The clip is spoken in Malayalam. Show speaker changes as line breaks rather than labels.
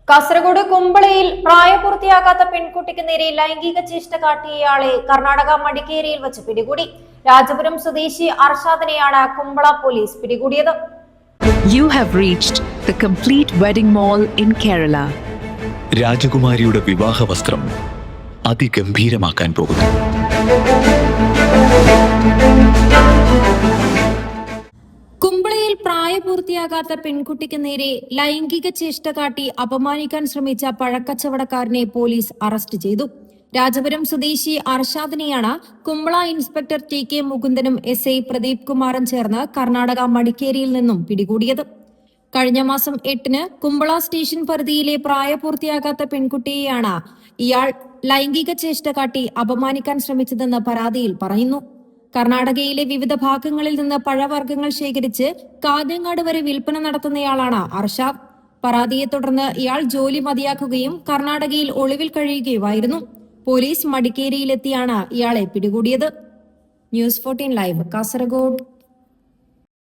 കാസർഗോഡ് കുമ്പളയിൽ പ്രായപൂർത്തിയാകാത്ത പെൺകുട്ടിക്ക് നേരെ ലൈംഗിക ചേഷ്ട കാട്ടിയയാളെ കർണാടക മടിക്കേരിയിൽ വെച്ച് പിടികൂടി. രാജപുരം സ്വദേശി അർഷാദിനെയാണ് കുമ്പള പോലീസ് പിടികൂടിയത്.
You have reached the complete wedding mall in Kerala.
രാജകുമാരിയുടെ വിവാഹ വസ്ത്രം അതിഗംഭീരമാക്കാൻ പോകുന്നു.
കുമ്പളയിൽ പ്രായപൂർത്തിയാകാത്ത പെൺകുട്ടിക്ക് നേരെ ലൈംഗിക ചേഷ്ട കാട്ടി അപമാനിക്കാൻ ശ്രമിച്ച പഴക്കച്ചവടക്കാരനെ പോലീസ് അറസ്റ്റ് ചെയ്തു. രാജപുരം സ്വദേശി അർഷാദിനെയാണ് കുമ്പള ഇൻസ്പെക്ടർ TK മുകുന്ദനും SI പ്രദീപ് കുമാറും ചേർന്ന് കർണാടക മടിക്കേരിയിൽ നിന്നും പിടികൂടിയത്. കഴിഞ്ഞ മാസം 8-ന് കുമ്പള സ്റ്റേഷൻ പരിധിയിലെ പ്രായപൂർത്തിയാകാത്ത പെൺകുട്ടിയെയാണ് ഇയാൾ ലൈംഗിക ചേഷ്ട കാട്ടി അപമാനിക്കാൻ ശ്രമിച്ചതെന്ന് പരാതിയിൽ പറയുന്നു. കർണാടകയിലെ വിവിധ ഭാഗങ്ങളിൽ നിന്ന് പഴവർഗ്ഗങ്ങൾ ശേഖരിച്ച് കാഞ്ഞങ്ങാട് വരെ വിൽപ്പന നടത്തുന്നയാളാണ് അർഷാദ്. പരാതിയെ തുടർന്ന് ഇയാൾ ജോലി മതിയാക്കുകയും കർണാടകയിൽ ഒളിവിൽ കഴിയുകയുമായിരുന്നു. പോലീസ് മടിക്കേരിയിലെത്തിയാണ് ഇയാളെ പിടികൂടിയത്. News 14 live, Kasaragod.